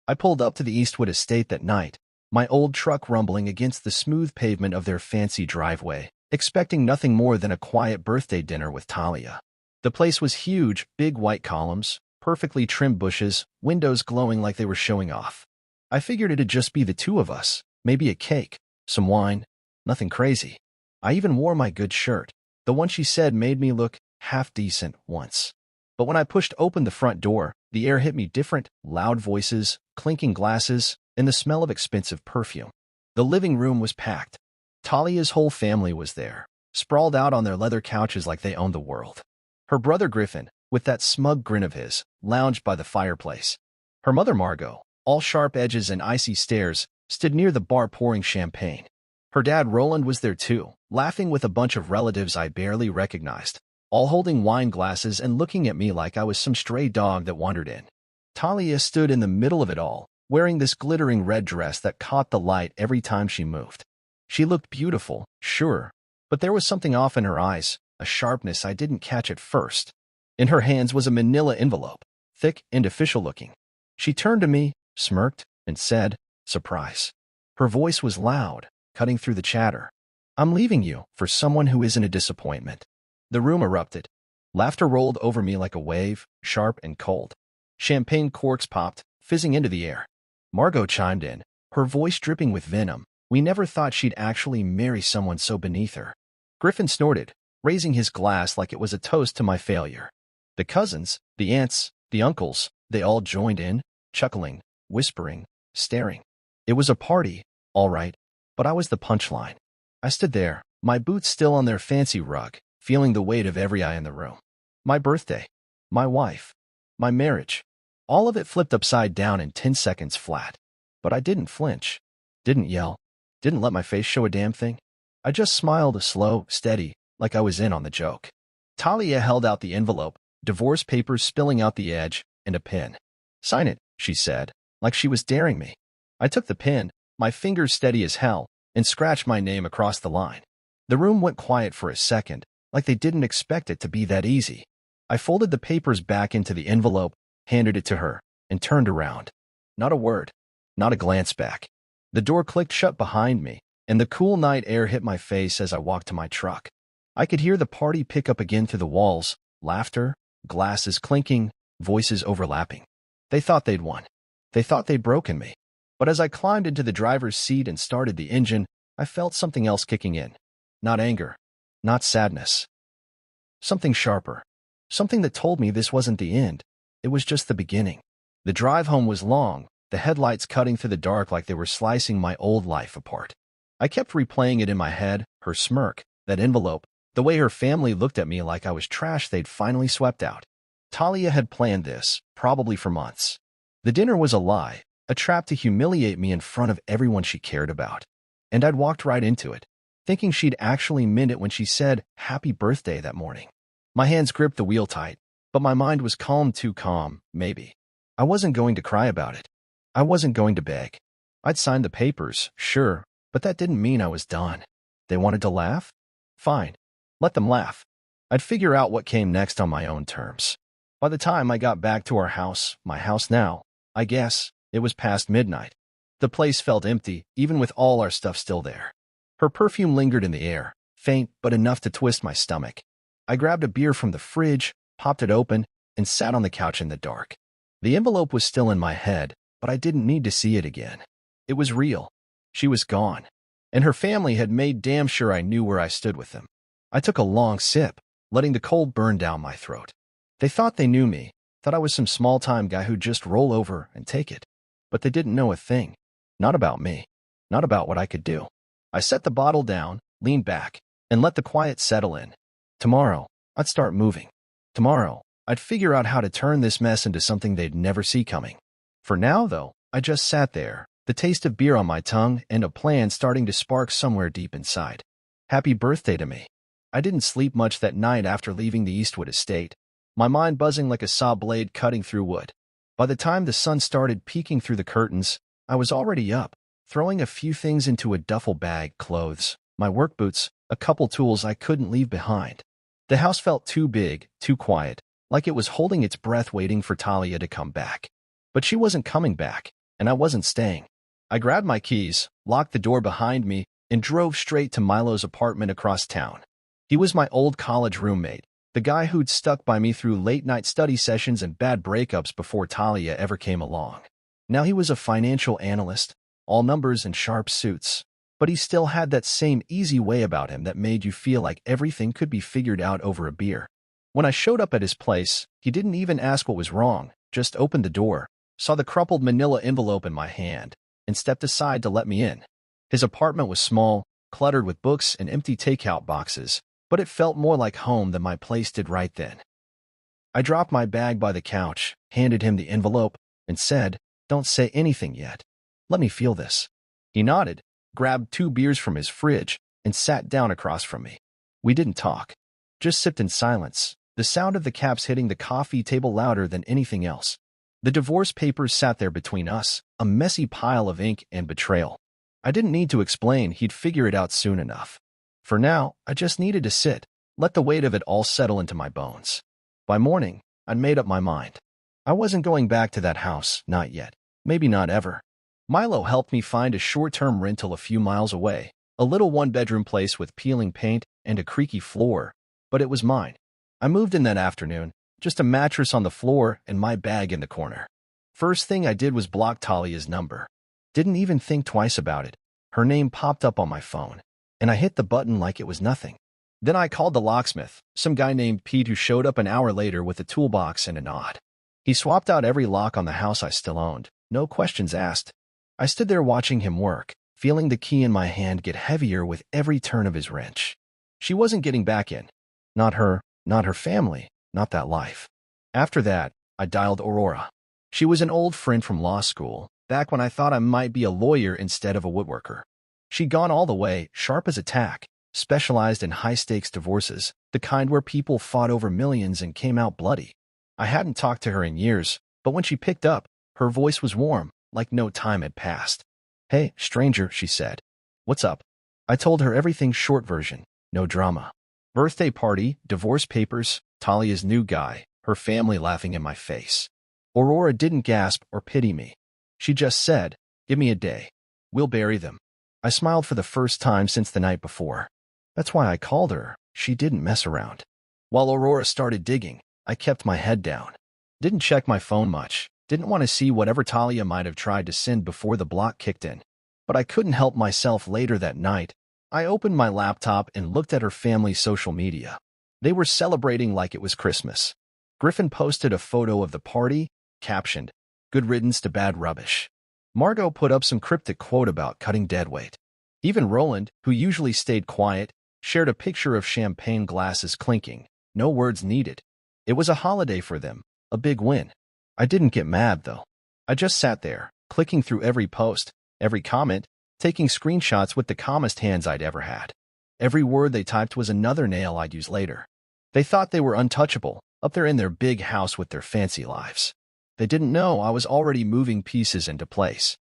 I pulled up to the Eastwood estate that night, my old truck rumbling against the smooth pavement of their fancy driveway, expecting nothing more than a quiet birthday dinner with Talia. The place was huge, big white columns, perfectly trimmed bushes, windows glowing like they were showing off. I figured it'd just be the two of us, maybe a cake, some wine, nothing crazy. I even wore my good shirt, the one she said made me look half-decent once. But when I pushed open the front door, the air hit me different, loud voices, clinking glasses, and the smell of expensive perfume. The living room was packed. Talia's whole family was there, sprawled out on their leather couches like they owned the world. Her brother Griffin, with that smug grin of his, lounged by the fireplace. Her mother Margot, all sharp edges and icy stares, stood near the bar pouring champagne. Her dad Roland was there too, laughing with a bunch of relatives I barely recognized, all holding wine glasses and looking at me like I was some stray dog that wandered in. Talia stood in the middle of it all, wearing this glittering red dress that caught the light every time she moved. She looked beautiful, sure, but there was something off in her eyes, a sharpness I didn't catch at first. In her hands was a manila envelope, thick and official-looking. She turned to me, smirked, and said, "Surprise." Her voice was loud, cutting through the chatter. "I'm leaving you for someone who isn't a disappointment." The room erupted. Laughter rolled over me like a wave, sharp and cold. Champagne corks popped, fizzing into the air. Margot chimed in, her voice dripping with venom. We never thought she'd actually marry someone so beneath her. Griffin snorted, raising his glass like it was a toast to my failure. The cousins, the aunts, the uncles, they all joined in, chuckling, whispering, staring. It was a party, all right, but I was the punchline. I stood there, my boots still on their fancy rug, feeling the weight of every eye in the room. My birthday, my wife, my marriage, all of it flipped upside down in 10 seconds flat. But I didn't flinch, didn't yell, didn't let my face show a damn thing. I just smiled, slow, steady, like I was in on the joke. Talia held out the envelope, divorce papers spilling out the edge, and a pen. "Sign it," she said, like she was daring me. I took the pen, my fingers steady as hell, and scratched my name across the line. The room went quiet for a second, like they didn't expect it to be that easy. I folded the papers back into the envelope, handed it to her, and turned around. Not a word, not a glance back. The door clicked shut behind me, and the cool night air hit my face as I walked to my truck. I could hear the party pick up again through the walls, laughter, glasses clinking, voices overlapping. They thought they'd won. They thought they'd broken me. But as I climbed into the driver's seat and started the engine, I felt something else kicking in. Not anger, not sadness. Something sharper. Something that told me this wasn't the end. It was just the beginning. The drive home was long, the headlights cutting through the dark like they were slicing my old life apart. I kept replaying it in my head, her smirk, that envelope, the way her family looked at me like I was trash they'd finally swept out. Talia had planned this, probably for months. The dinner was a lie, a trap to humiliate me in front of everyone she cared about. And I'd walked right into it, thinking she'd actually meant it when she said, "Happy birthday," that morning. My hands gripped the wheel tight, but my mind was calm, too calm, maybe. I wasn't going to cry about it. I wasn't going to beg. I'd signed the papers, sure, but that didn't mean I was done. They wanted to laugh? Fine. Let them laugh. I'd figure out what came next on my own terms. By the time I got back to our house, my house now, I guess, it was past midnight. The place felt empty, even with all our stuff still there. Her perfume lingered in the air, faint but enough to twist my stomach. I grabbed a beer from the fridge, popped it open, and sat on the couch in the dark. The envelope was still in my head, but I didn't need to see it again. It was real. She was gone, and her family had made damn sure I knew where I stood with them. I took a long sip, letting the cold burn down my throat. They thought they knew me, thought I was some small-time guy who'd just roll over and take it. But they didn't know a thing. Not about me. Not about what I could do. I set the bottle down, leaned back, and let the quiet settle in. Tomorrow, I'd start moving. Tomorrow, I'd figure out how to turn this mess into something they'd never see coming. For now, though, I just sat there, the taste of beer on my tongue and a plan starting to spark somewhere deep inside. Happy birthday to me. I didn't sleep much that night after leaving the Eastwood estate, my mind buzzing like a saw blade cutting through wood. By the time the sun started peeking through the curtains, I was already up, throwing a few things into a duffel bag, clothes, my work boots, a couple tools I couldn't leave behind. The house felt too big, too quiet, like it was holding its breath waiting for Talia to come back. But she wasn't coming back, and I wasn't staying. I grabbed my keys, locked the door behind me, and drove straight to Milo's apartment across town. He was my old college roommate, the guy who'd stuck by me through late-night study sessions and bad breakups before Talia ever came along. Now he was a financial analyst, all numbers and sharp suits, but he still had that same easy way about him that made you feel like everything could be figured out over a beer. When I showed up at his place, he didn't even ask what was wrong, just opened the door, saw the crumpled manila envelope in my hand, and stepped aside to let me in. His apartment was small, cluttered with books and empty takeout boxes, but it felt more like home than my place did right then. I dropped my bag by the couch, handed him the envelope, and said, "Don't say anything yet. Let me feel this." He nodded, grabbed 2 beers from his fridge, and sat down across from me. We didn't talk, just sipped in silence, the sound of the caps hitting the coffee table louder than anything else. The divorce papers sat there between us, a messy pile of ink and betrayal. I didn't need to explain, he'd figure it out soon enough. For now, I just needed to sit, let the weight of it all settle into my bones. By morning, I'd made up my mind. I wasn't going back to that house, not yet, maybe not ever. Milo helped me find a short-term rental a few miles away, a little one-bedroom place with peeling paint and a creaky floor, but it was mine. I moved in that afternoon, just a mattress on the floor and my bag in the corner. First thing I did was block Talia's number. Didn't even think twice about it. Her name popped up on my phone, and I hit the button like it was nothing. Then I called the locksmith, some guy named Pete who showed up an hour later with a toolbox and a nod. He swapped out every lock on the house I still owned, no questions asked. I stood there watching him work, feeling the key in my hand get heavier with every turn of his wrench. She wasn't getting back in. Not her family, not that life. After that, I dialed Aurora. She was an old friend from law school, back when I thought I might be a lawyer instead of a woodworker. She'd gone all the way, sharp as a tack, specialized in high-stakes divorces, the kind where people fought over millions and came out bloody. I hadn't talked to her in years, but when she picked up, her voice was warm, like no time had passed. "Hey, stranger," she said. "What's up?" I told her everything, short version, no drama. Birthday party, divorce papers, Talia's new guy, her family laughing in my face. Aurora didn't gasp or pity me. She just said, "Give me a day. We'll bury them." I smiled for the first time since the night before. That's why I called her. She didn't mess around. While Aurora started digging, I kept my head down. Didn't check my phone much. Didn't want to see whatever Talia might have tried to send before the block kicked in. But I couldn't help myself. Later that night, I opened my laptop and looked at her family's social media. They were celebrating like it was Christmas. Griffin posted a photo of the party, captioned, "Good riddance to bad rubbish." Margot put up some cryptic quote about cutting deadweight. Even Roland, who usually stayed quiet, shared a picture of champagne glasses clinking. No words needed. It was a holiday for them, a big win. I didn't get mad, though. I just sat there, clicking through every post, every comment, taking screenshots with the calmest hands I'd ever had. Every word they typed was another nail I'd use later. They thought they were untouchable, up there in their big house with their fancy lives. They didn't know I was already moving pieces into place.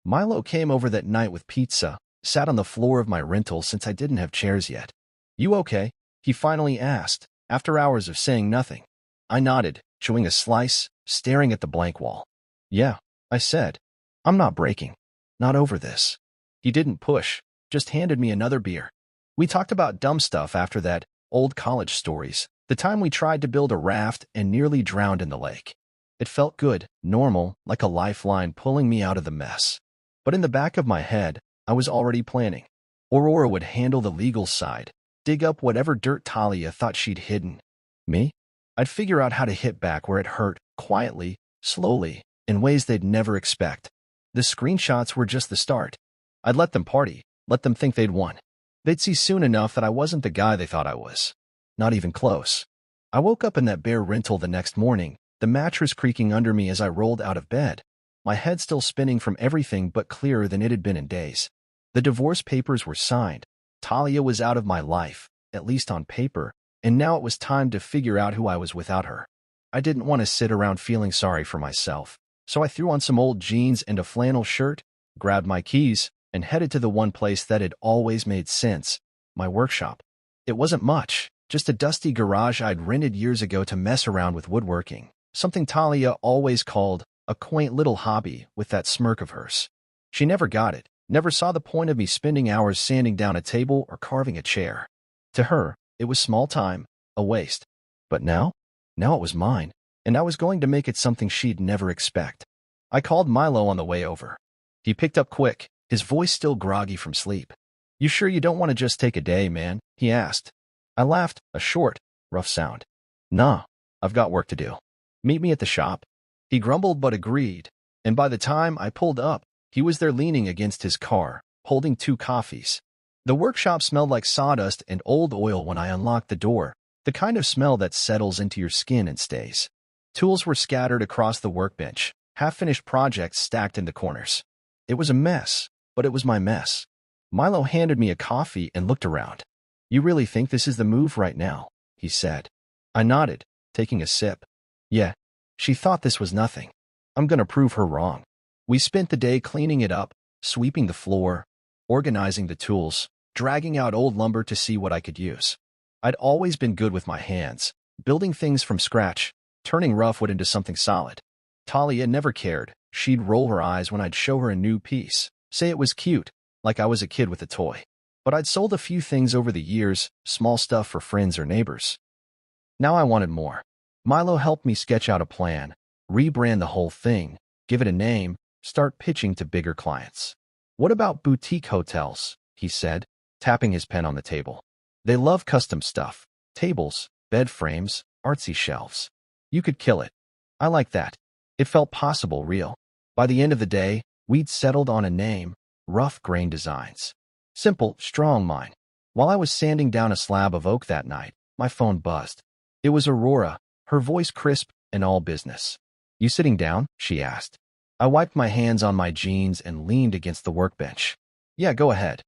Milo came over that night with pizza, sat on the floor of my rental since I didn't have chairs yet. "You okay?" he finally asked, after hours of saying nothing. I nodded, chewing a slice, staring at the blank wall. "Yeah," I said. "I'm not breaking. Not over this." He didn't push, just handed me another beer. We talked about dumb stuff after that, old college stories, the time we tried to build a raft and nearly drowned in the lake. It felt good, normal, like a lifeline pulling me out of the mess. But in the back of my head, I was already planning. Aurora would handle the legal side, dig up whatever dirt Talia thought she'd hidden. Me? I'd figure out how to hit back where it hurt, quietly, slowly, in ways they'd never expect. The screenshots were just the start. I'd let them party, let them think they'd won. They'd see soon enough that I wasn't the guy they thought I was. Not even close. I woke up in that bare rental the next morning, the mattress creaking under me as I rolled out of bed, my head still spinning from everything but clearer than it had been in days. The divorce papers were signed. Talia was out of my life, at least on paper, and now it was time to figure out who I was without her. I didn't want to sit around feeling sorry for myself, so I threw on some old jeans and a flannel shirt, grabbed my keys, and headed to the one place that had always made sense, my workshop. It wasn't much, just a dusty garage I'd rented years ago to mess around with woodworking, something Talia always called a quaint little hobby with that smirk of hers. She never got it, never saw the point of me spending hours sanding down a table or carving a chair. To her, it was small time, a waste. But now? Now it was mine, and I was going to make it something she'd never expect. I called Milo on the way over. He picked up quick, his voice still groggy from sleep. "You sure you don't want to just take a day, man?" he asked. I laughed, a short, rough sound. "Nah, I've got work to do. Meet me at the shop." He grumbled but agreed, and by the time I pulled up, he was there leaning against his car, holding 2 coffees. The workshop smelled like sawdust and old oil when I unlocked the door, the kind of smell that settles into your skin and stays. Tools were scattered across the workbench, half-finished projects stacked in the corners. It was a mess, but it was my mess. Milo handed me a coffee and looked around. "You really think this is the move right now?" he said. I nodded, taking a sip. Yeah, she thought this was nothing. I'm gonna prove her wrong. We spent the day cleaning it up, sweeping the floor, organizing the tools, dragging out old lumber to see what I could use. I'd always been good with my hands, building things from scratch, turning rough wood into something solid. Talia never cared. She'd roll her eyes when I'd show her a new piece, say it was cute, like I was a kid with a toy. But I'd sold a few things over the years, small stuff for friends or neighbors. Now I wanted more. Milo helped me sketch out a plan, rebrand the whole thing, give it a name, start pitching to bigger clients. "What about boutique hotels?" he said, tapping his pen on the table. "They love custom stuff, tables, bed frames, artsy shelves. You could kill it." I like that. It felt possible, real. By the end of the day, we'd settled on a name, Rough Grain Designs. Simple, strong mine. While I was sanding down a slab of oak that night, my phone buzzed. It was Aurora, her voice crisp and all business. "You sitting down?" she asked. I wiped my hands on my jeans and leaned against the workbench. "Yeah, go ahead."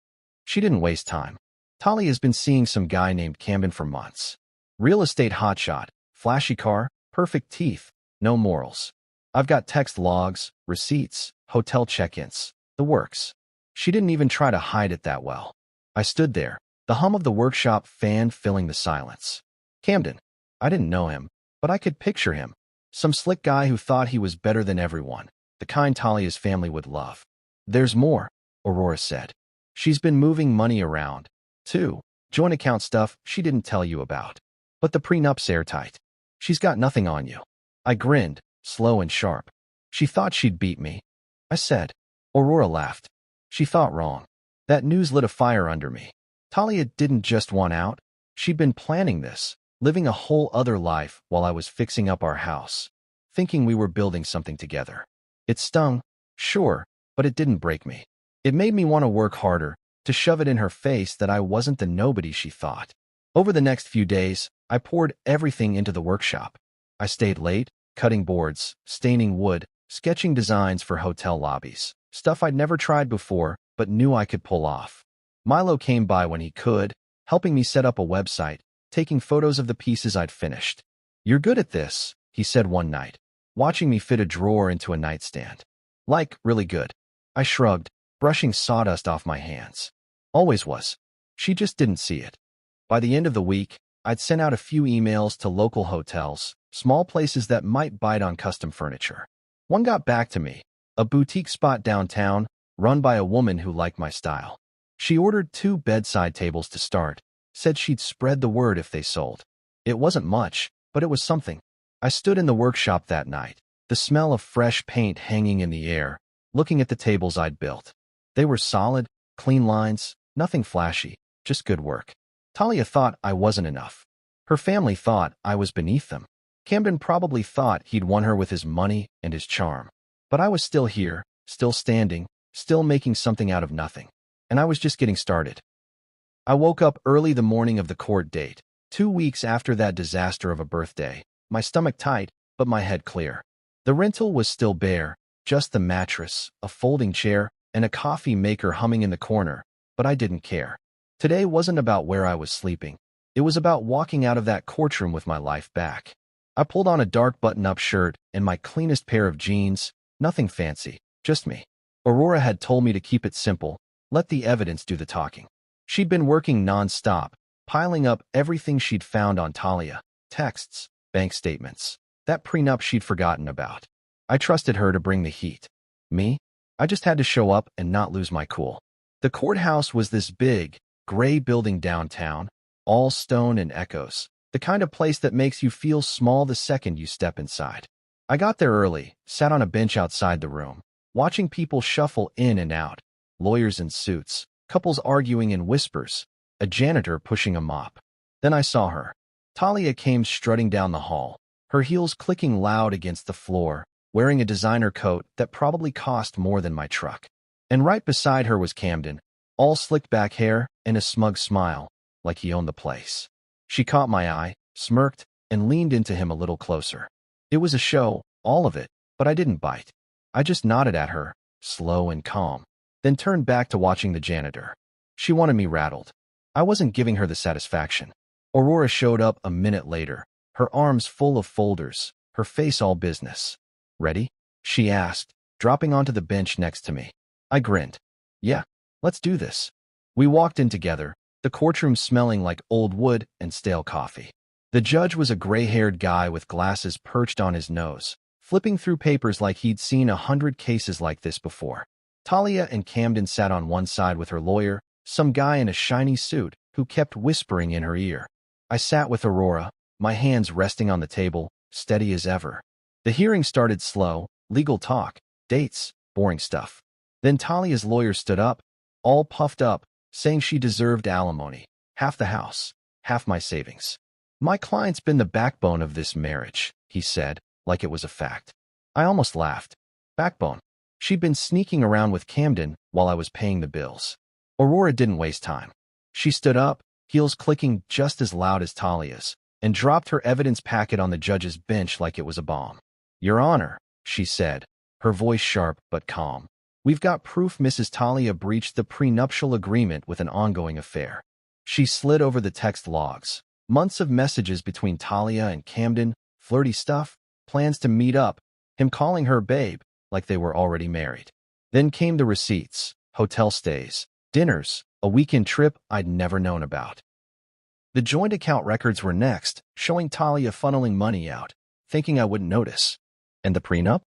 She didn't waste time. Talia has been seeing some guy named Camden for months. Real estate hotshot, flashy car, perfect teeth, no morals. I've got text logs, receipts, hotel check-ins, the works. She didn't even try to hide it that well. I stood there, the hum of the workshop fan filling the silence. Camden. I didn't know him, but I could picture him. Some slick guy who thought he was better than everyone, the kind Talia's family would love. "There's more," Aurora said. "She's been moving money around, too. Joint account stuff she didn't tell you about. But the prenup's airtight. She's got nothing on you." I grinned, slow and sharp. "She thought she'd beat me," I said. Aurora laughed. She thought wrong. That news lit a fire under me. Talia didn't just want out. She'd been planning this, living a whole other life while I was fixing up our house, thinking we were building something together. It stung, sure, but it didn't break me. It made me want to work harder, to shove it in her face that I wasn't the nobody she thought. Over the next few days, I poured everything into the workshop. I stayed late, cutting boards, staining wood, sketching designs for hotel lobbies, stuff I'd never tried before but knew I could pull off. Milo came by when he could, helping me set up a website, taking photos of the pieces I'd finished. "You're good at this," he said one night, watching me fit a drawer into a nightstand. "Like, really good." I shrugged, brushing sawdust off my hands. Always was. She just didn't see it. By the end of the week, I'd sent out a few emails to local hotels, small places that might bite on custom furniture. One got back to me, a boutique spot downtown, run by a woman who liked my style. She ordered 2 bedside tables to start, said she'd spread the word if they sold. It wasn't much, but it was something. I stood in the workshop that night, the smell of fresh paint hanging in the air, looking at the tables I'd built. They were solid, clean lines, nothing flashy, just good work. Talia thought I wasn't enough. Her family thought I was beneath them. Camden probably thought he'd won her with his money and his charm. But I was still here, still standing, still making something out of nothing. And I was just getting started. I woke up early the morning of the court date, 2 weeks after that disaster of a birthday, my stomach tight, but my head clear. The rental was still bare, just the mattress, a folding chair, and a coffee maker humming in the corner, but I didn't care. Today wasn't about where I was sleeping. It was about walking out of that courtroom with my life back. I pulled on a dark button-up shirt and my cleanest pair of jeans, nothing fancy, just me. Aurora had told me to keep it simple, let the evidence do the talking. She'd been working non-stop, piling up everything she'd found on Talia, texts, bank statements, that prenup she'd forgotten about. I trusted her to bring the heat. Me? I just had to show up and not lose my cool. The courthouse was this big, gray building downtown, all stone and echoes, the kind of place that makes you feel small the second you step inside. I got there early, sat on a bench outside the room, watching people shuffle in and out, lawyers in suits, couples arguing in whispers, a janitor pushing a mop. Then I saw her. Talia came strutting down the hall, her heels clicking loud against the floor, wearing a designer coat that probably cost more than my truck. And right beside her was Camden, all slicked back hair and a smug smile, like he owned the place. She caught my eye, smirked, and leaned into him a little closer. It was a show, all of it, but I didn't bite. I just nodded at her, slow and calm, then turned back to watching the janitor. She wanted me rattled. I wasn't giving her the satisfaction. Aurora showed up a minute later, her arms full of folders, her face all business. "Ready?" she asked, dropping onto the bench next to me. I grinned. "Yeah, let's do this." We walked in together, the courtroom smelling like old wood and stale coffee. The judge was a gray-haired guy with glasses perched on his nose, flipping through papers like he'd seen 100 cases like this before. Talia and Camden sat on one side with her lawyer, some guy in a shiny suit who kept whispering in her ear. I sat with Aurora, my hands resting on the table, steady as ever. The hearing started slow, legal talk, dates, boring stuff. Then Talia's lawyer stood up, all puffed up, saying she deserved alimony, half the house, half my savings. "My client's been the backbone of this marriage," he said, like it was a fact. I almost laughed. Backbone. She'd been sneaking around with Camden while I was paying the bills. Aurora didn't waste time. She stood up, heels clicking just as loud as Talia's, and dropped her evidence packet on the judge's bench like it was a bomb. "Your Honor," she said, her voice sharp but calm, "we've got proof Mrs. Talia breached the prenuptial agreement with an ongoing affair." She slid over the text logs. Months of messages between Talia and Camden, flirty stuff, plans to meet up, him calling her babe, like they were already married. Then came the receipts, hotel stays, dinners, a weekend trip I'd never known about. The joint account records were next, showing Talia funneling money out, thinking I wouldn't notice. And the prenup?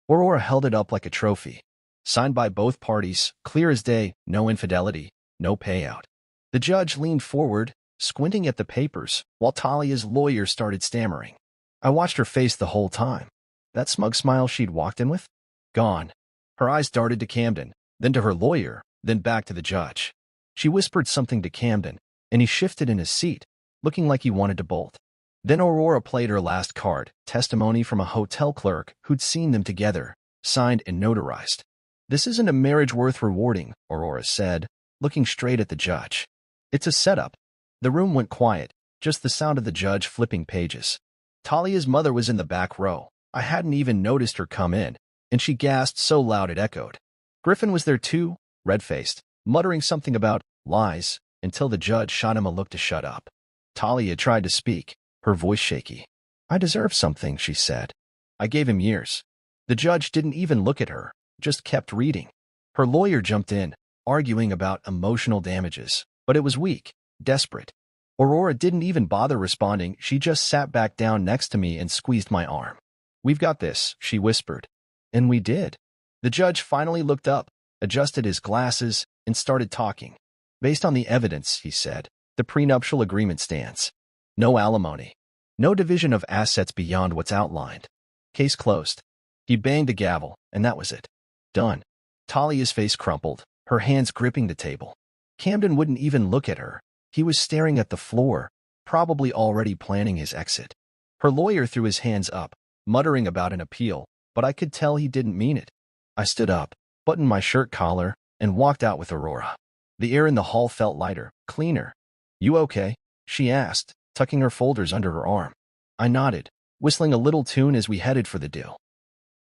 Aurora held it up like a trophy. Signed by both parties, clear as day, no infidelity, no payout. The judge leaned forward, squinting at the papers, while Talia's lawyer started stammering. I watched her face the whole time. That smug smile she'd walked in with? Gone. Her eyes darted to Camden, then to her lawyer, then back to the judge. She whispered something to Camden, and he shifted in his seat, looking like he wanted to bolt. Then Aurora played her last card, testimony from a hotel clerk who'd seen them together, signed and notarized. "This isn't a marriage worth rewarding," Aurora said, looking straight at the judge. "It's a setup." The room went quiet, just the sound of the judge flipping pages. Talia's mother was in the back row. I hadn't even noticed her come in, and she gasped so loud it echoed. Griffin was there too, red-faced, muttering something about lies, until the judge shot him a look to shut up. Talia tried to speak, her voice shaky. "I deserve something," she said. "I gave him years." The judge didn't even look at her, just kept reading. Her lawyer jumped in, arguing about emotional damages, but it was weak, desperate. Aurora didn't even bother responding, she just sat back down next to me and squeezed my arm. "We've got this," she whispered. And we did. The judge finally looked up, adjusted his glasses, and started talking. "Based on the evidence," he said, "the prenuptial agreement stands. No alimony. No division of assets beyond what's outlined. Case closed." He banged the gavel, and that was it. Done. Talia's face crumpled, her hands gripping the table. Camden wouldn't even look at her. He was staring at the floor, probably already planning his exit. Her lawyer threw his hands up, muttering about an appeal, but I could tell he didn't mean it. I stood up, buttoned my shirt collar, and walked out with Aurora. The air in the hall felt lighter, cleaner. "You okay?" she asked, tucking her folders under her arm. I nodded, whistling a little tune as we headed for the deal.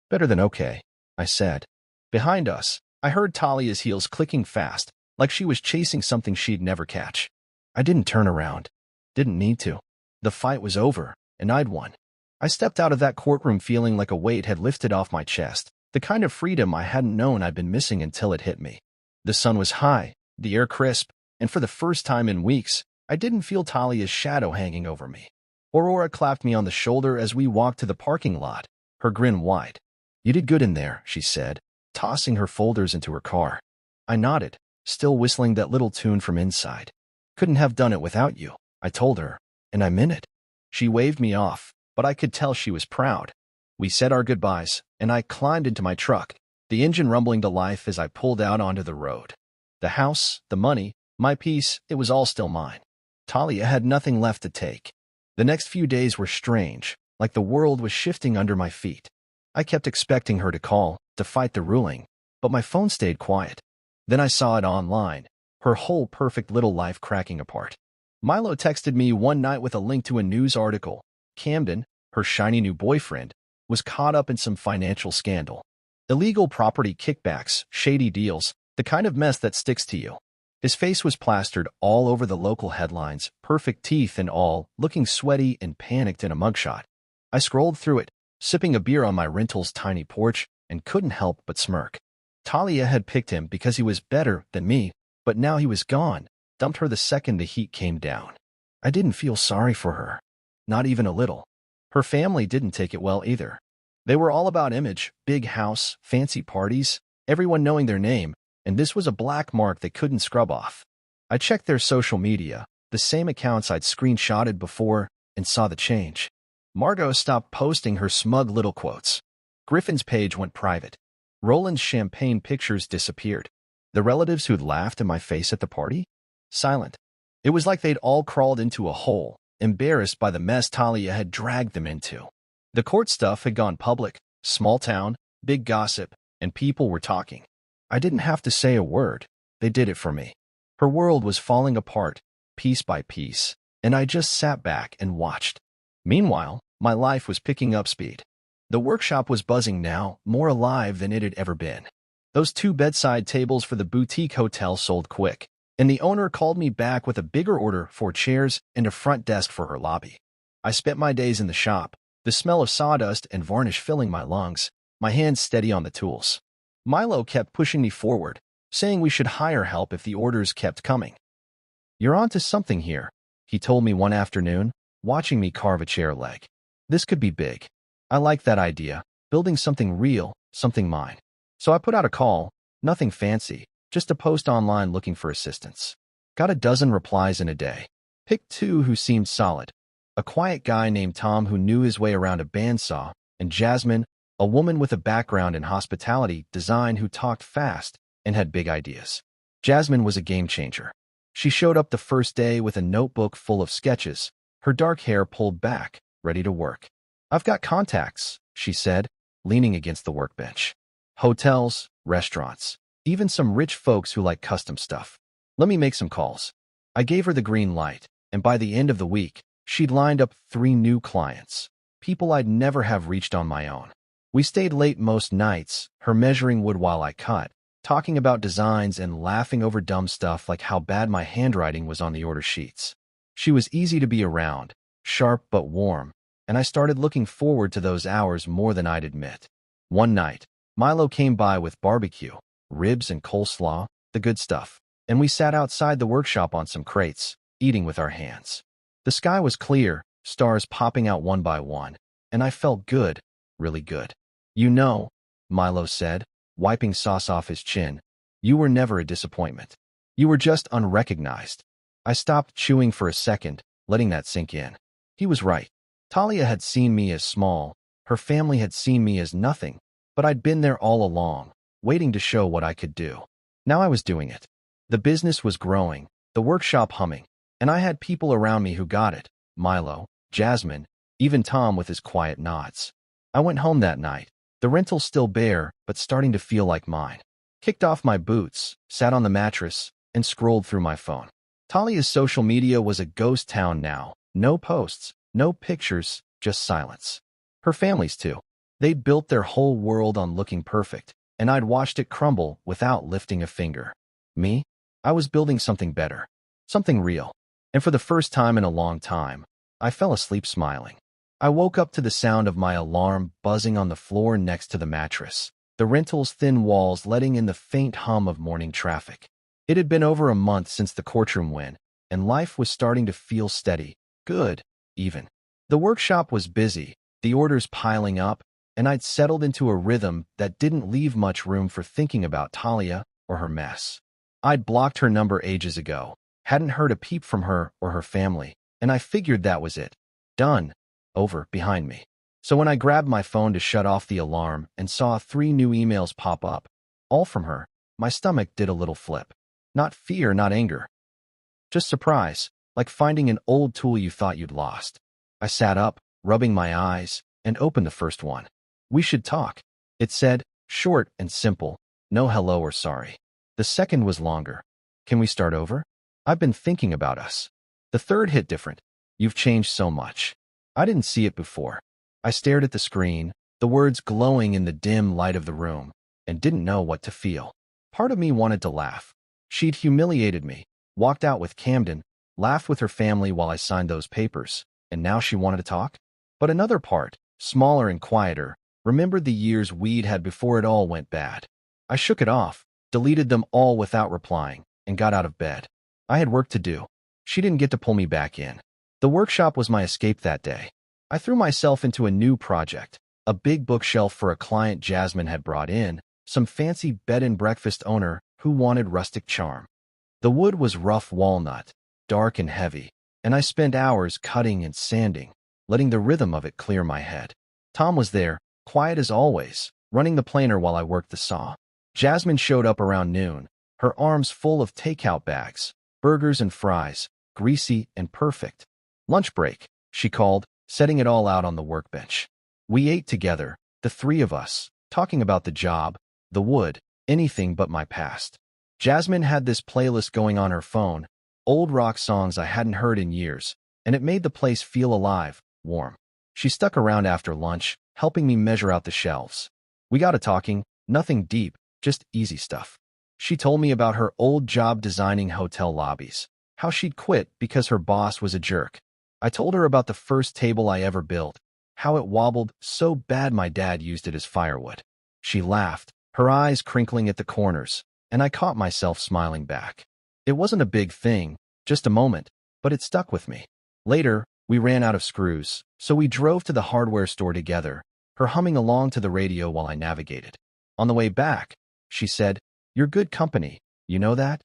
"Better than okay," I said. Behind us, I heard Talia's heels clicking fast, like she was chasing something she'd never catch. I didn't turn around. Didn't need to. The fight was over, and I'd won. I stepped out of that courtroom feeling like a weight had lifted off my chest, the kind of freedom I hadn't known I'd been missing until it hit me. The sun was high, the air crisp, and for the first time in weeks, I didn't feel Talia's shadow hanging over me. Aurora clapped me on the shoulder as we walked to the parking lot, her grin wide. You did good in there, she said, tossing her folders into her car. I nodded, still whistling that little tune from inside. Couldn't have done it without you, I told her, and I meant it. She waved me off, but I could tell she was proud. We said our goodbyes, and I climbed into my truck, the engine rumbling to life as I pulled out onto the road. The house, the money, my peace, it was all still mine. Talia had nothing left to take. The next few days were strange, like the world was shifting under my feet. I kept expecting her to call, to fight the ruling, but my phone stayed quiet. Then I saw it online, her whole perfect little life cracking apart. Milo texted me one night with a link to a news article. Camden, her shiny new boyfriend, was caught up in some financial scandal. Illegal property kickbacks, shady deals, the kind of mess that sticks to you. His face was plastered all over the local headlines, perfect teeth and all, looking sweaty and panicked in a mugshot. I scrolled through it, sipping a beer on my rental's tiny porch, and couldn't help but smirk. Talia had picked him because he was better than me, but now he was gone, dumped her the second the heat came down. I didn't feel sorry for her. Not even a little. Her family didn't take it well either. They were all about image, big house, fancy parties, everyone knowing their name, and this was a black mark they couldn't scrub off. I checked their social media, the same accounts I'd screenshotted before, and saw the change. Margot stopped posting her smug little quotes. Griffin's page went private. Roland's champagne pictures disappeared. The relatives who'd laughed in my face at the party? Silent. It was like they'd all crawled into a hole, embarrassed by the mess Talia had dragged them into. The court stuff had gone public, small town, big gossip, and people were talking. I didn't have to say a word. They did it for me. Her world was falling apart, piece by piece, and I just sat back and watched. Meanwhile, my life was picking up speed. The workshop was buzzing now, more alive than it had ever been. Those 2 bedside tables for the boutique hotel sold quick, and the owner called me back with a bigger order for chairs and a front desk for her lobby. I spent my days in the shop, the smell of sawdust and varnish filling my lungs, my hands steady on the tools. Milo kept pushing me forward, saying we should hire help if the orders kept coming. "You're onto something here," he told me one afternoon, watching me carve a chair leg. "This could be big. I like that idea, building something real, something mine." So I put out a call, nothing fancy, just a post online looking for assistance. Got a dozen replies in a day. Picked 2 who seemed solid. A quiet guy named Tom who knew his way around a bandsaw, and Jasmine, a woman with a background in hospitality design who talked fast and had big ideas. Jasmine was a game changer. She showed up the first day with a notebook full of sketches, her dark hair pulled back, ready to work. "I've got contacts," she said, leaning against the workbench. "Hotels, restaurants, even some rich folks who like custom stuff. Let me make some calls." I gave her the green light, and by the end of the week, she'd lined up 3 new clients, people I'd never have reached on my own. We stayed late most nights, her measuring wood while I cut, talking about designs and laughing over dumb stuff like how bad my handwriting was on the order sheets. She was easy to be around, sharp but warm, and I started looking forward to those hours more than I'd admit. One night, Milo came by with barbecue, ribs and coleslaw, the good stuff, and we sat outside the workshop on some crates, eating with our hands. The sky was clear, stars popping out one by one, and I felt good, really good. "You know," Milo said, wiping sauce off his chin, "you were never a disappointment. You were just unrecognized." I stopped chewing for a second, letting that sink in. He was right. Talia had seen me as small, her family had seen me as nothing, but I'd been there all along, waiting to show what I could do. Now I was doing it. The business was growing, the workshop humming, and I had people around me who got it. Milo, Jasmine, even Tom with his quiet nods. I went home that night, the rental still bare, but starting to feel like mine. Kicked off my boots, sat on the mattress, and scrolled through my phone. Talia's social media was a ghost town now. No posts, no pictures, just silence. Her family's too. They'd built their whole world on looking perfect, and I'd watched it crumble without lifting a finger. Me? I was building something better, something real. And for the first time in a long time, I fell asleep smiling. I woke up to the sound of my alarm buzzing on the floor next to the mattress, the rental's thin walls letting in the faint hum of morning traffic. It had been over a month since the courtroom win, and life was starting to feel steady, good, even. The workshop was busy, the orders piling up, and I'd settled into a rhythm that didn't leave much room for thinking about Talia or her mess. I'd blocked her number ages ago, hadn't heard a peep from her or her family, and I figured that was it. Done. Over, behind me. So when I grabbed my phone to shut off the alarm and saw 3 new emails pop up, all from her, my stomach did a little flip. Not fear, not anger. Just surprise, like finding an old tool you thought you'd lost. I sat up, rubbing my eyes, and opened the first one. "We should talk," it said, short and simple, no hello or sorry. The second was longer. "Can we start over? I've been thinking about us." The third hit different. "You've changed so much." I didn't see it before. I stared at the screen, the words glowing in the dim light of the room, and didn't know what to feel. Part of me wanted to laugh. She'd humiliated me, walked out with Camden, laughed with her family while I signed those papers, and now she wanted to talk? But another part, smaller and quieter, remembered the years we'd had before it all went bad. I shook it off, deleted them all without replying, and got out of bed. I had work to do. She didn't get to pull me back in. The workshop was my escape that day. I threw myself into a new project, a big bookshelf for a client Jasmine had brought in, some fancy bed and breakfast owner who wanted rustic charm. The wood was rough walnut, dark and heavy, and I spent hours cutting and sanding, letting the rhythm of it clear my head. Tom was there, quiet as always, running the planer while I worked the saw. Jasmine showed up around noon, her arms full of takeout bags, burgers and fries, greasy and perfect. "Lunch break," she called, setting it all out on the workbench. We ate together, the 3 of us, talking about the job, the wood, anything but my past. Jasmine had this playlist going on her phone, old rock songs I hadn't heard in years, and it made the place feel alive, warm. She stuck around after lunch, helping me measure out the shelves. We got to talking, nothing deep, just easy stuff. She told me about her old job designing hotel lobbies, how she'd quit because her boss was a jerk. I told her about the first table I ever built, how it wobbled so bad my dad used it as firewood. She laughed, her eyes crinkling at the corners, and I caught myself smiling back. It wasn't a big thing, just a moment, but it stuck with me. Later, we ran out of screws, so we drove to the hardware store together, her humming along to the radio while I navigated. On the way back, she said, "You're good company, you know that?"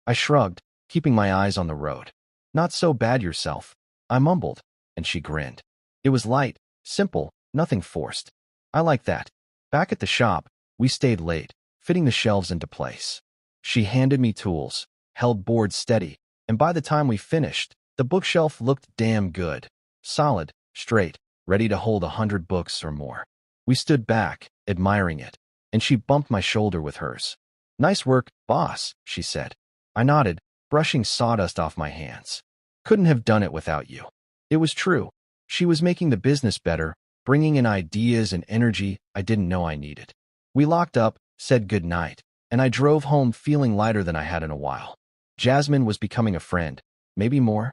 I shrugged, keeping my eyes on the road. "Not so bad yourself," I mumbled, and she grinned. It was light, simple, nothing forced. I like that. Back at the shop, we stayed late, fitting the shelves into place. She handed me tools, held boards steady, and by the time we finished, the bookshelf looked damn good. Solid, straight, ready to hold 100 books or more. We stood back, admiring it, and she bumped my shoulder with hers. "Nice work, boss," she said. I nodded, brushing sawdust off my hands. "Couldn't have done it without you." It was true. She was making the business better, bringing in ideas and energy I didn't know I needed. We locked up, said goodnight, and I drove home feeling lighter than I had in a while. Jasmine was becoming a friend, maybe more.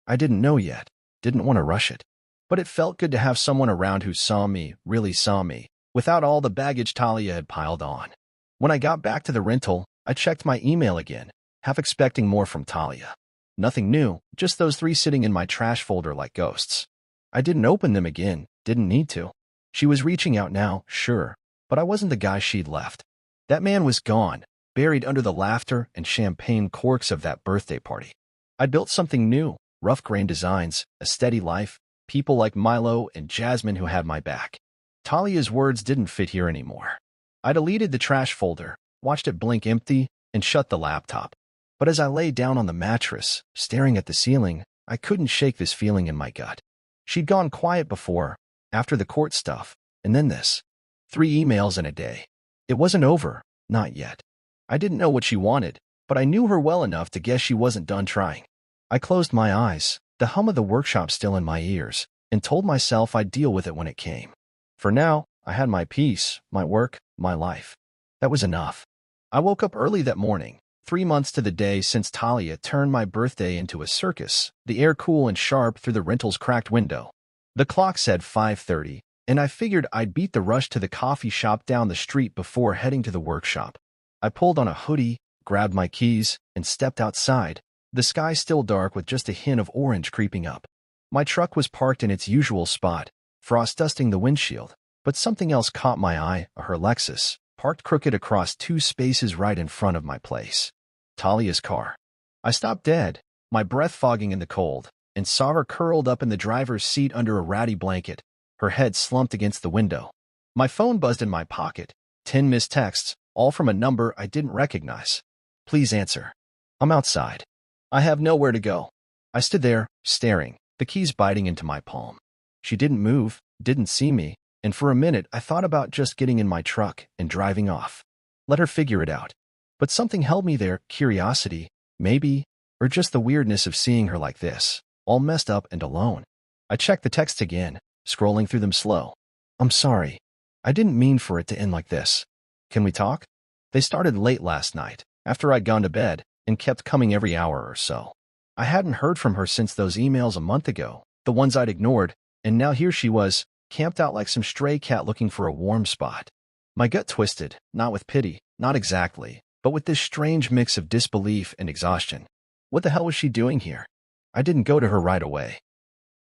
I didn't know yet, didn't want to rush it. But it felt good to have someone around who saw me, really saw me, without all the baggage Talia had piled on. When I got back to the rental, I checked my email again, half expecting more from Talia. Nothing new, just those 3 sitting in my trash folder like ghosts. I didn't open them again, didn't need to. She was reaching out now, sure, but I wasn't the guy she'd left. That man was gone, buried under the laughter and champagne corks of that birthday party. I'd built something new, rough grain designs, a steady life, people like Milo and Jasmine who had my back. Talia's words didn't fit here anymore. I deleted the trash folder, watched it blink empty, and shut the laptop. But as I lay down on the mattress, staring at the ceiling, I couldn't shake this feeling in my gut. She'd gone quiet before, after the court stuff, and then this. 3 emails in a day. It wasn't over, not yet. I didn't know what she wanted, but I knew her well enough to guess she wasn't done trying. I closed my eyes, the hum of the workshop still in my ears, and told myself I'd deal with it when it came. For now, I had my peace, my work, my life. That was enough. I woke up early that morning, 3 months to the day since Talia turned my birthday into a circus, the air cool and sharp through the rental's cracked window. The clock said 5:30, and I figured I'd beat the rush to the coffee shop down the street before heading to the workshop. I pulled on a hoodie, grabbed my keys, and stepped outside, the sky still dark with just a hint of orange creeping up. My truck was parked in its usual spot, frost dusting the windshield, But something else caught my eye, her Lexus, parked crooked across 2 spaces right in front of my place. Talia's car. I stopped dead, my breath fogging in the cold, and saw her curled up in the driver's seat under a ratty blanket, her head slumped against the window. My phone buzzed in my pocket, 10 missed texts, all from a number I didn't recognize. Please answer. I'm outside. I have nowhere to go. I stood there, staring, the keys biting into my palm. She didn't move, didn't see me, and for a minute I thought about just getting in my truck and driving off. Let her figure it out. But something held me there, curiosity, maybe, or just the weirdness of seeing her like this, all messed up and alone. I checked the texts again, scrolling through them slow. I'm sorry. I didn't mean for it to end like this. Can we talk? They started late last night, after I'd gone to bed, and kept coming every hour or so. I hadn't heard from her since those emails a month ago, the ones I'd ignored, and now here she was, camped out like some stray cat looking for a warm spot. My gut twisted, not with pity, not exactly, but with this strange mix of disbelief and exhaustion. What the hell was she doing here? I didn't go to her right away.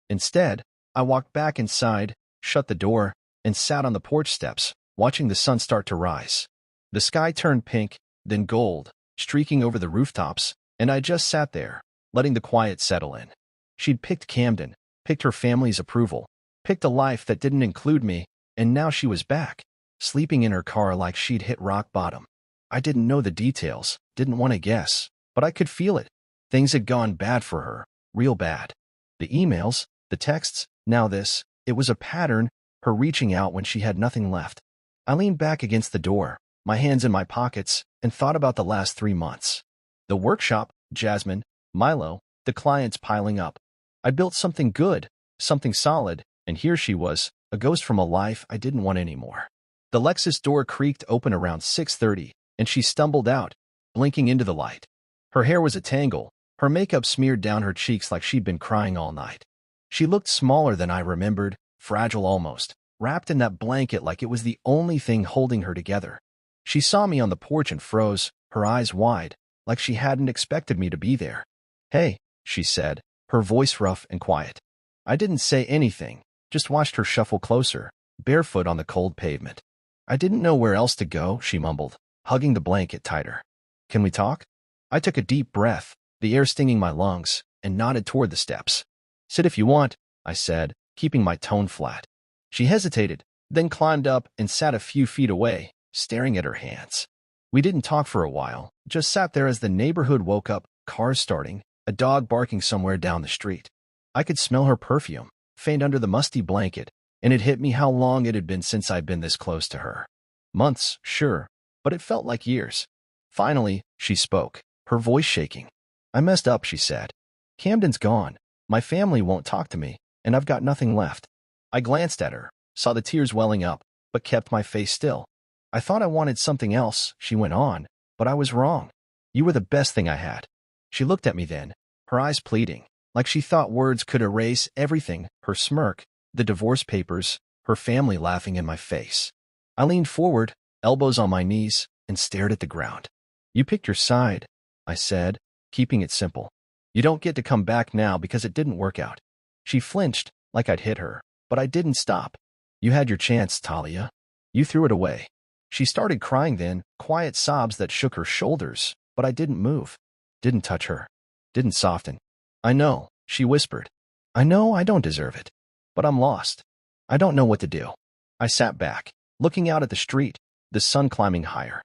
Instead, I walked back inside, shut the door, and sat on the porch steps, watching the sun start to rise. The sky turned pink, then gold, streaking over the rooftops, and I just sat there, letting the quiet settle in. She'd picked Camden, picked her family's approval, picked a life that didn't include me, and now she was back, sleeping in her car like she'd hit rock bottom. I didn't know the details, didn't want to guess, but I could feel it. Things had gone bad for her, real bad. The emails, the texts, now this, it was a pattern, her reaching out when she had nothing left. I leaned back against the door, my hands in my pockets, and thought about the last 3 months. The workshop, Jasmine, Milo, the clients piling up. I built something good, something solid, and here she was, a ghost from a life I didn't want anymore. The Lexus door creaked open around 6:30, and she stumbled out, blinking into the light. Her hair was a tangle, her makeup smeared down her cheeks like she'd been crying all night. She looked smaller than I remembered, fragile almost, wrapped in that blanket like it was the only thing holding her together. She saw me on the porch and froze, her eyes wide, like she hadn't expected me to be there. Hey, she said, her voice rough and quiet. I didn't say anything, just watched her shuffle closer, barefoot on the cold pavement. I didn't know where else to go, she mumbled, hugging the blanket tighter. Can we talk? I took a deep breath, the air stinging my lungs, and nodded toward the steps. Sit if you want, I said, keeping my tone flat. She hesitated, then climbed up and sat a few feet away, staring at her hands. We didn't talk for a while, just sat there as the neighborhood woke up, cars starting, a dog barking somewhere down the street. I could smell her perfume, faint under the musty blanket, and it hit me how long it had been since I'd been this close to her. Months, sure, but it felt like years. Finally, she spoke, her voice shaking. I messed up, she said. Camden's gone. My family won't talk to me, and I've got nothing left. I glanced at her, saw the tears welling up, but kept my face still. I thought I wanted something else, she went on, but I was wrong. You were the best thing I had. She looked at me then, her eyes pleading, like she thought words could erase everything, her smirk, the divorce papers, her family laughing in my face. I leaned forward, elbows on my knees, and stared at the ground. You picked your side, I said, keeping it simple. You don't get to come back now because it didn't work out. She flinched, like I'd hit her, but I didn't stop. You had your chance, Talia. You threw it away. She started crying then, quiet sobs that shook her shoulders, but I didn't move. Didn't touch her. Didn't soften. I know, she whispered. I know I don't deserve it. But I'm lost. I don't know what to do. I sat back, looking out at the street, the sun climbing higher.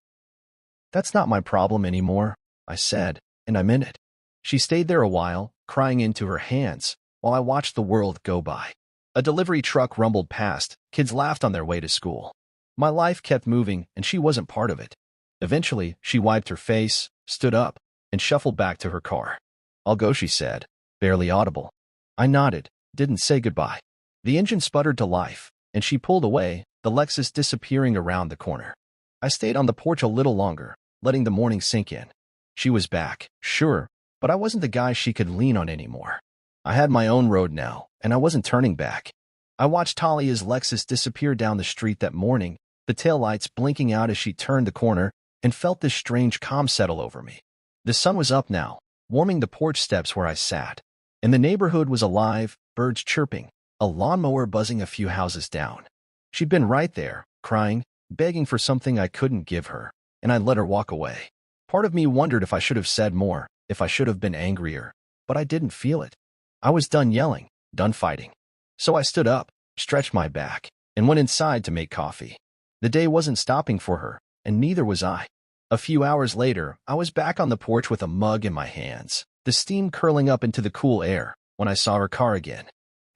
That's not my problem anymore, I said, and I meant it. She stayed there a while, crying into her hands, while I watched the world go by. A delivery truck rumbled past, kids laughed on their way to school. My life kept moving, and she wasn't part of it. Eventually, she wiped her face, stood up, and shuffled back to her car. I'll go, she said, barely audible. I nodded, didn't say goodbye. The engine sputtered to life, and she pulled away, the Lexus disappearing around the corner. I stayed on the porch a little longer, letting the morning sink in. She was back, sure, but I wasn't the guy she could lean on anymore. I had my own road now, and I wasn't turning back. I watched Talia's Lexus disappear down the street that morning, the taillights blinking out as she turned the corner, and felt this strange calm settle over me. The sun was up now, warming the porch steps where I sat, and the neighborhood was alive, birds chirping, a lawnmower buzzing a few houses down. She'd been right there, crying, begging for something I couldn't give her, and I let her walk away. Part of me wondered if I should have said more, if I should have been angrier, but I didn't feel it. I was done yelling, done fighting. So I stood up, stretched my back, and went inside to make coffee. The day wasn't stopping for her, and neither was I. A few hours later, I was back on the porch with a mug in my hands, the steam curling up into the cool air, when I saw her car again.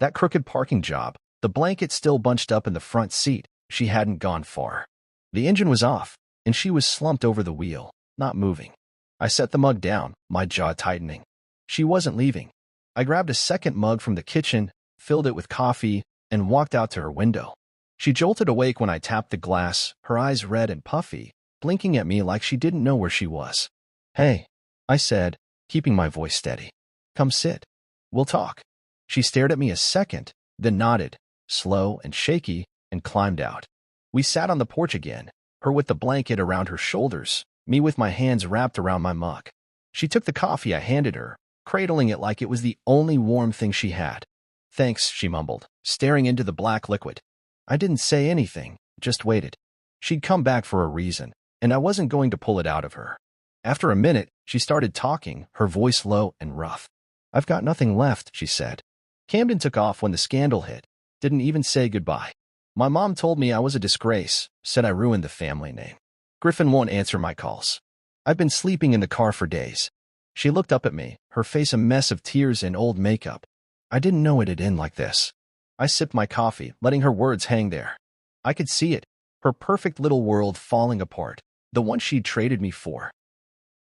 That crooked parking job, the blanket still bunched up in the front seat. She hadn't gone far. The engine was off, and she was slumped over the wheel, not moving. I set the mug down, my jaw tightening. She wasn't leaving. I grabbed a second mug from the kitchen, filled it with coffee, and walked out to her window. She jolted awake when I tapped the glass, her eyes red and puffy, blinking at me like she didn't know where she was. "Hey," I said, keeping my voice steady. "Come sit. We'll talk." She stared at me a second, then nodded, slow and shaky, and climbed out. We sat on the porch again, her with the blanket around her shoulders, me with my hands wrapped around my mug. She took the coffee I handed her, cradling it like it was the only warm thing she had. "Thanks," she mumbled, staring into the black liquid. I didn't say anything, just waited. She'd come back for a reason, and I wasn't going to pull it out of her. After a minute, she started talking, her voice low and rough. "I've got nothing left," she said. "Camden took off when the scandal hit, didn't even say goodbye. My mom told me I was a disgrace, said I ruined the family name. Griffin won't answer my calls. I've been sleeping in the car for days." She looked up at me, her face a mess of tears and old makeup. I didn't know it'd end like this. I sipped my coffee, letting her words hang there. I could see it, her perfect little world falling apart, the one she'd traded me for.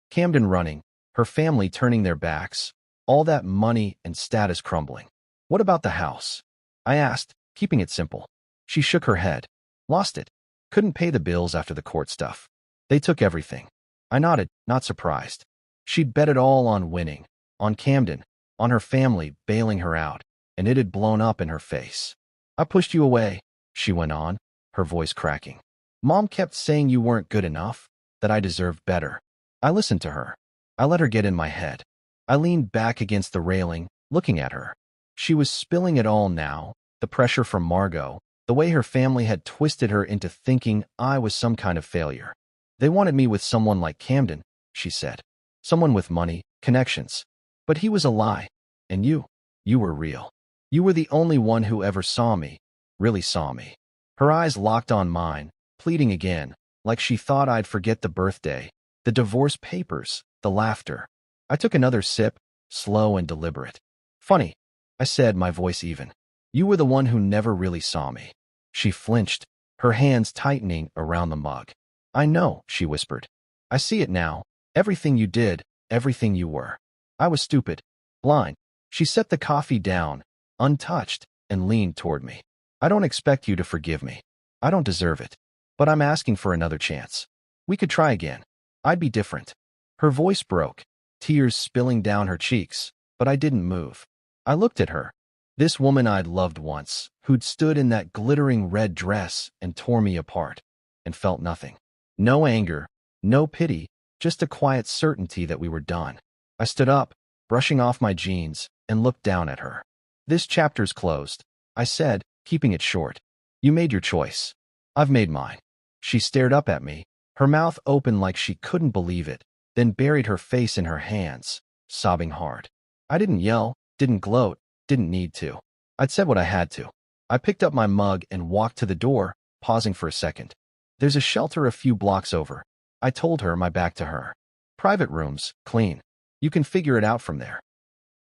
Camden running, her family turning their backs, all that money and status crumbling. "What about the house?" I asked, keeping it simple. She shook her head. "Lost it. Couldn't pay the bills after the court stuff. They took everything." I nodded, not surprised. She'd bet it all on winning, on Camden, on her family bailing her out, and it had blown up in her face. "I pushed you away," she went on, her voice cracking. "Mom kept saying you weren't good enough, that I deserved better." I listened to her. I let her get in my head. I leaned back against the railing, looking at her. She was spilling it all now, the pressure from Margot, the way her family had twisted her into thinking I was some kind of failure. "They wanted me with someone like Camden," she said. "Someone with money, connections. But he was a lie. And you were real. You were the only one who ever saw me, really saw me." Her eyes locked on mine, pleading again, like she thought I'd forget the birthday, the divorce papers, the laughter. I took another sip, slow and deliberate. "Funny," I said, my voice even. "You were the one who never really saw me." She flinched, her hands tightening around the mug. "I know," she whispered. "I see it now. Everything you did, everything you were. I was stupid, blind." She set the coffee down, untouched, and leaned toward me. "I don't expect you to forgive me. I don't deserve it. But I'm asking for another chance. We could try again. I'd be different." Her voice broke, tears spilling down her cheeks, but I didn't move. I looked at her. This woman I'd loved once, who'd stood in that glittering red dress and tore me apart, and felt nothing. No anger, no pity, just a quiet certainty that we were done. I stood up, brushing off my jeans, and looked down at her. "This chapter's closed," I said, keeping it short. "You made your choice. I've made mine." She stared up at me, her mouth open like she couldn't believe it, then buried her face in her hands, sobbing hard. I didn't yell, didn't gloat, didn't need to. I'd said what I had to. I picked up my mug and walked to the door, pausing for a second. "There's a shelter a few blocks over," I told her, my back to her. "Private rooms, clean. You can figure it out from there."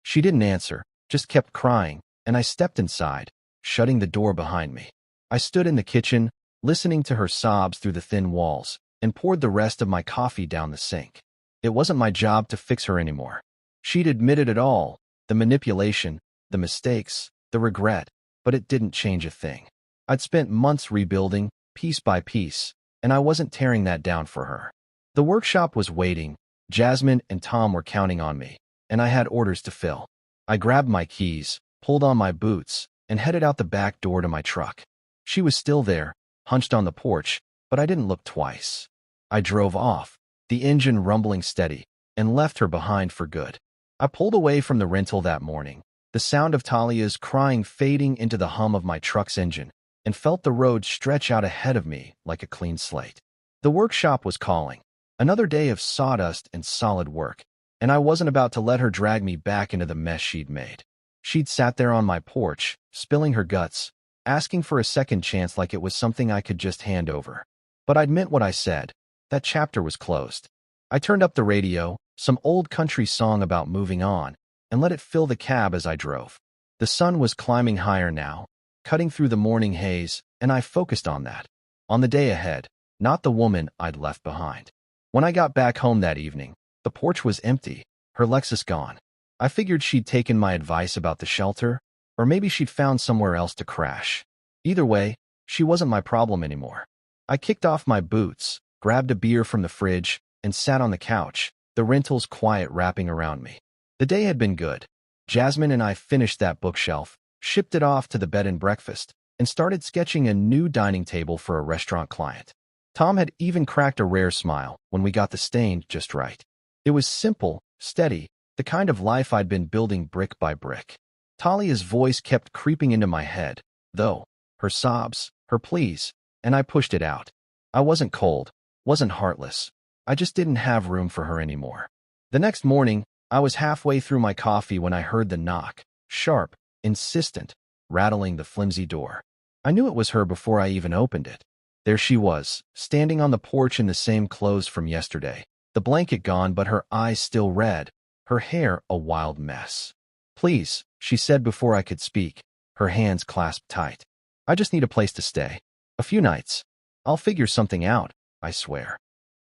She didn't answer, just kept crying, and I stepped inside, shutting the door behind me. I stood in the kitchen, listening to her sobs through the thin walls, and poured the rest of my coffee down the sink. It wasn't my job to fix her anymore. She'd admitted it all, the manipulation, the mistakes, the regret, but it didn't change a thing. I'd spent months rebuilding, piece by piece, and I wasn't tearing that down for her. The workshop was waiting, Jasmine and Tom were counting on me, and I had orders to fill. I grabbed my keys, pulled on my boots, and headed out the back door to my truck. She was still there, hunched on the porch, but I didn't look twice. I drove off, the engine rumbling steady, and left her behind for good. I pulled away from the rental that morning, the sound of Talia's crying fading into the hum of my truck's engine, and felt the road stretch out ahead of me like a clean slate. The workshop was calling. Another day of sawdust and solid work, and I wasn't about to let her drag me back into the mess she'd made. She'd sat there on my porch, spilling her guts, asking for a second chance like it was something I could just hand over. But I'd meant what I said. That chapter was closed. I turned up the radio, some old country song about moving on, and let it fill the cab as I drove. The sun was climbing higher now, cutting through the morning haze, and I focused on that. On the day ahead, not the woman I'd left behind. When I got back home that evening, the porch was empty, her Lexus gone. I figured she'd taken my advice about the shelter, or maybe she'd found somewhere else to crash. Either way, she wasn't my problem anymore. I kicked off my boots, grabbed a beer from the fridge, and sat on the couch, the rental's quiet wrapping around me. The day had been good. Jasmine and I finished that bookshelf, shipped it off to the bed and breakfast, and started sketching a new dining table for a restaurant client. Tom had even cracked a rare smile when we got the stain just right. It was simple, steady, the kind of life I'd been building brick by brick. Talia's voice kept creeping into my head, though, her sobs, her pleas, and I pushed it out. I wasn't cold, wasn't heartless. I just didn't have room for her anymore. The next morning, I was halfway through my coffee when I heard the knock, sharp, insistent, rattling the flimsy door. I knew it was her before I even opened it. There she was, standing on the porch in the same clothes from yesterday, the blanket gone but her eyes still red, her hair a wild mess. "Please," she said before I could speak, her hands clasped tight. "I just need a place to stay. A few nights. I'll figure something out, I swear."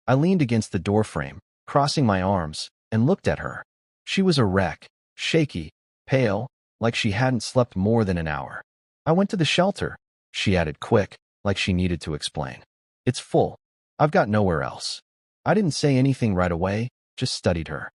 I leaned against the doorframe, crossing my arms, and looked at her. She was a wreck, shaky, pale, like she hadn't slept more than an hour. "I went to the shelter," she added quick, like she needed to explain. "It's full. I've got nowhere else." I didn't say anything right away, just studied her.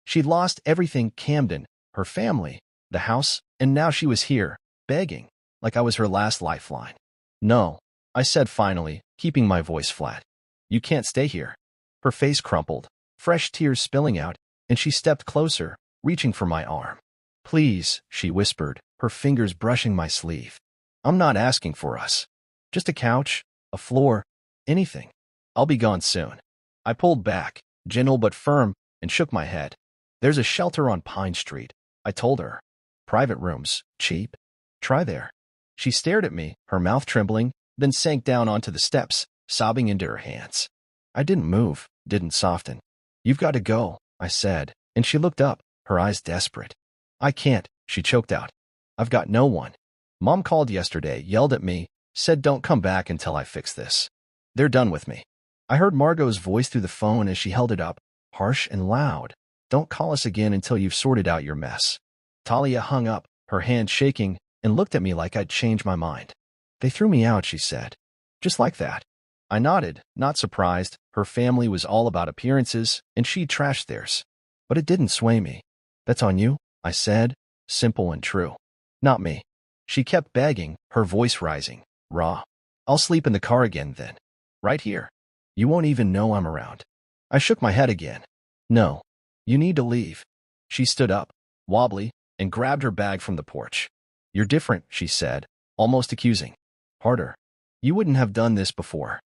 She'd lost everything: Camden, her family, the house, and now she was here, begging, like I was her last lifeline. "No," I said finally, keeping my voice flat. "You can't stay here." Her face crumpled, fresh tears spilling out, and she stepped closer, reaching for my arm. "Please," she whispered, her fingers brushing my sleeve. "I'm not asking for us. Just a couch, a floor, anything. I'll be gone soon." I pulled back, gentle but firm, and shook my head. "There's a shelter on Pine Street," I told her. "Private rooms, cheap. Try there." She stared at me, her mouth trembling, then sank down onto the steps, sobbing into her hands. I didn't move, didn't soften. "You've got to go," I said, and she looked up, her eyes desperate. "I can't," she choked out. "I've got no one. Mom called yesterday, yelled at me, said don't come back until I fix this. They're done with me." I heard Margot's voice through the phone as she held it up, harsh and loud. "Don't call us again until you've sorted out your mess." Talia hung up, her hand shaking, and looked at me like I'd changed my mind. "They threw me out," she said. Just like that. I nodded, not surprised. Her family was all about appearances, and she trashed theirs. But it didn't sway me. "That's on you," I said, simple and true. "Not me." She kept begging, her voice rising, raw. "I'll sleep in the car again then. Right here. You won't even know I'm around." I shook my head again. "No. You need to leave." She stood up, wobbly, and grabbed her bag from the porch. "You're different," she said, almost accusing. "Harder. You wouldn't have done this before."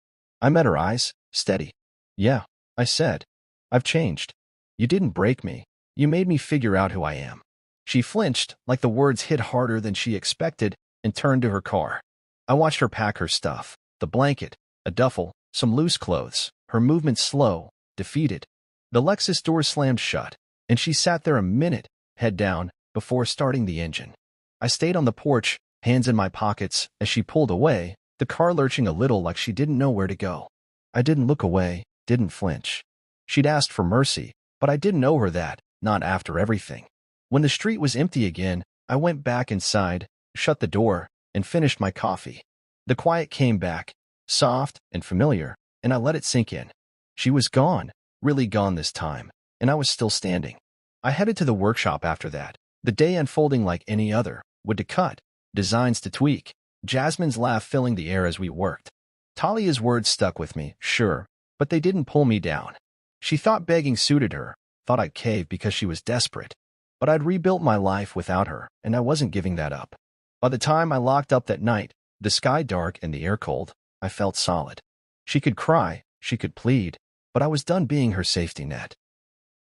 I met her eyes, steady. "Yeah," I said. "I've changed. You didn't break me. You made me figure out who I am." She flinched, like the words hit harder than she expected, and turned to her car. I watched her pack her stuff, the blanket, a duffel, some loose clothes, her movement slow, defeated. The Lexus door slammed shut, and she sat there a minute, head down, before starting the engine. I stayed on the porch, hands in my pockets, as she pulled away, the car lurching a little like she didn't know where to go. I didn't look away, didn't flinch. She'd asked for mercy, but I didn't owe her that, not after everything. When the street was empty again, I went back inside, shut the door, and finished my coffee. The quiet came back, soft and familiar, and I let it sink in. She was gone, really gone this time, and I was still standing. I headed to the workshop after that, the day unfolding like any other, wood to cut, designs to tweak, Jasmine's laugh filling the air as we worked. Talia's words stuck with me, sure, but they didn't pull me down. She thought begging suited her, thought I'd cave because she was desperate. But I'd rebuilt my life without her, and I wasn't giving that up. By the time I locked up that night, The sky dark and the air cold, I felt solid. She could cry, she could plead, but I was done being her safety net.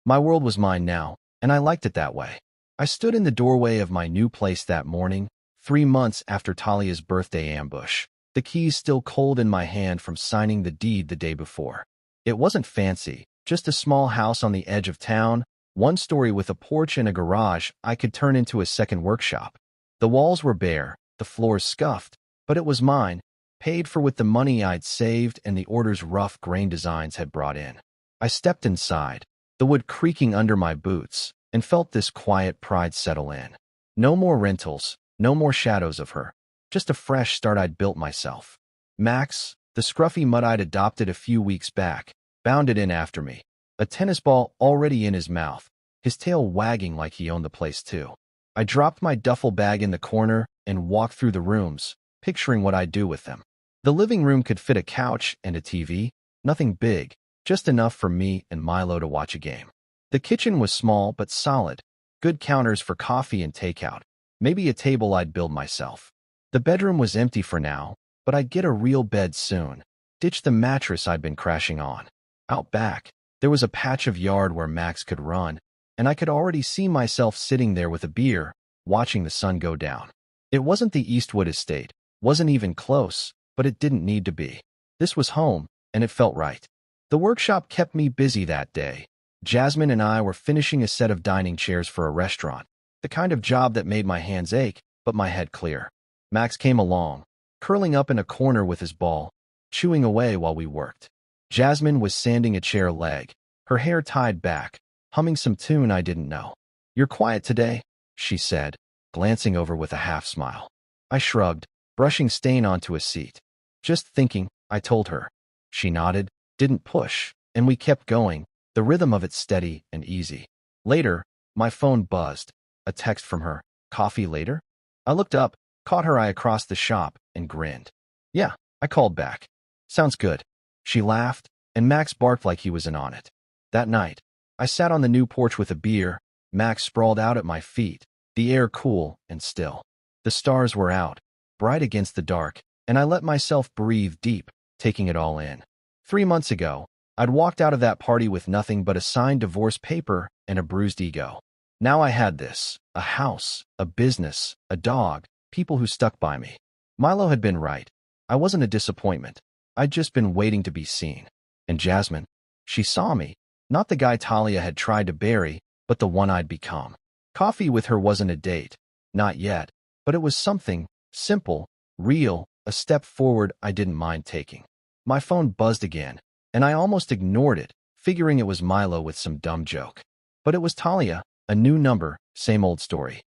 My world was mine now, and I liked it that way. I stood in the doorway of my new place that morning, 3 months after Talia's birthday ambush, the keys still cold in my hand from signing the deed the day before. It wasn't fancy, just a small house on the edge of town, one story with a porch and a garage I could turn into a second workshop. The walls were bare, the floors scuffed, but it was mine, paid for with the money I'd saved and the order's rough grain designs had brought in. I stepped inside, the wood creaking under my boots, and felt this quiet pride settle in. No more rentals, no more shadows of her, just a fresh start I'd built myself. Max, the scruffy mutt I'd adopted a few weeks back, bounded in after me, a tennis ball already in his mouth, his tail wagging like he owned the place too. I dropped my duffel bag in the corner and walked through the rooms, picturing what I'd do with them. The living room could fit a couch and a TV, nothing big, just enough for me and Milo to watch a game. The kitchen was small but solid, good counters for coffee and takeout, maybe a table I'd build myself. The bedroom was empty for now, but I'd get a real bed soon, ditch the mattress I'd been crashing on. Out back, there was a patch of yard where Max could run, and I could already see myself sitting there with a beer, watching the sun go down. It wasn't the Eastwood estate, wasn't even close, but it didn't need to be. This was home, and it felt right. The workshop kept me busy that day. Jasmine and I were finishing a set of dining chairs for a restaurant, the kind of job that made my hands ache, but my head clear. Max came along, curling up in a corner with his ball, chewing away while we worked. Jasmine was sanding a chair leg, her hair tied back, humming some tune I didn't know. "You're quiet today," she said, glancing over with a half-smile. I shrugged, brushing stain onto a seat. "Just thinking," I told her. She nodded, didn't push, and we kept going, the rhythm of it steady and easy. Later, my phone buzzed. A text from her. "Coffee later?" I looked up, caught her eye across the shop, and grinned. "Yeah," I called back. "Sounds good." She laughed, and Max barked like he was in on it. That night, I sat on the new porch with a beer, Max sprawled out at my feet, the air cool and still. The stars were out, bright against the dark, and I let myself breathe deep, taking it all in. 3 months ago, I'd walked out of that party with nothing but a signed divorce paper and a bruised ego. Now I had this, a house, a business, a dog, people who stuck by me. Milo had been right. I wasn't a disappointment. I'd just been waiting to be seen. And Jasmine, she saw me, not the guy Talia had tried to bury, but the one I'd become. Coffee with her wasn't a date, not yet, but it was something, simple, real, a step forward I didn't mind taking. My phone buzzed again, and I almost ignored it, figuring it was Milo with some dumb joke. But it was Talia, a new number, same old story.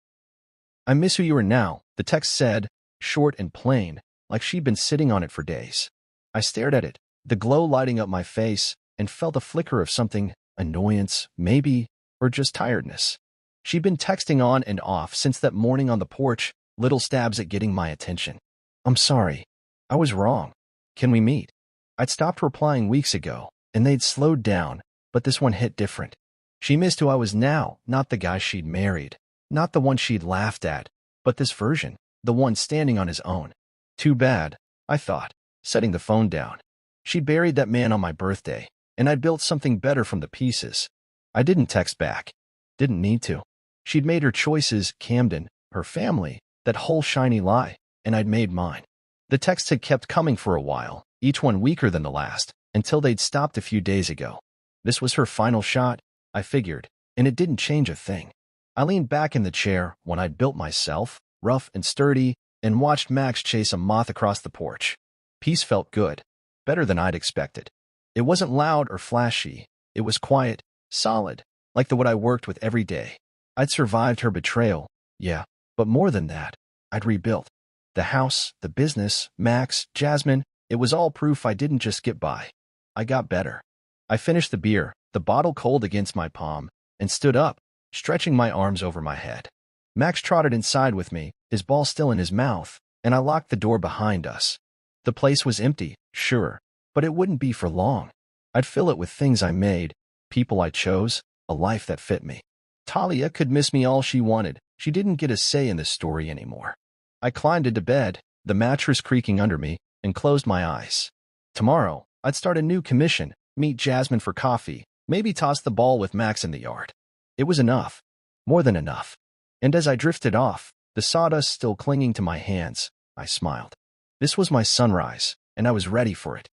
"I miss who you are now," the text said, short and plain, like she'd been sitting on it for days. I stared at it, the glow lighting up my face, and felt a flicker of something, annoyance, maybe, or just tiredness. She'd been texting on and off since that morning on the porch, little stabs at getting my attention. "I'm sorry. I was wrong. Can we meet?" I'd stopped replying weeks ago, and they'd slowed down, but this one hit different. She missed who I was now, not the guy she'd married, not the one she'd laughed at, but this version, the one standing on his own. Too bad, I thought, setting the phone down. She'd buried that man on my birthday, and I'd built something better from the pieces. I didn't text back. Didn't need to. She'd made her choices, Camden, her family, that whole shiny lie, and I'd made mine. The texts had kept coming for a while, each one weaker than the last, until they'd stopped a few days ago. This was her final shot, I figured, and it didn't change a thing. I leaned back in the chair, one I'd built myself, rough and sturdy, and watched Max chase a moth across the porch. Peace felt good, better than I'd expected. It wasn't loud or flashy. It was quiet, solid, like the what I worked with every day. I'd survived her betrayal, yeah, but more than that, I'd rebuilt. The house, the business, Max, Jasmine, it was all proof I didn't just get by. I got better. I finished the beer, the bottle cold against my palm, and stood up, stretching my arms over my head. Max trotted inside with me, his ball still in his mouth, and I locked the door behind us. The place was empty, sure, but it wouldn't be for long. I'd fill it with things I made, people I chose, a life that fit me. Talia could miss me all she wanted. She didn't get a say in the story anymore. I climbed into bed, the mattress creaking under me, and closed my eyes. Tomorrow, I'd start a new commission, meet Jasmine for coffee, maybe toss the ball with Max in the yard. It was enough. More than enough. And as I drifted off, the sawdust still clinging to my hands, I smiled. This was my sunrise, and I was ready for it.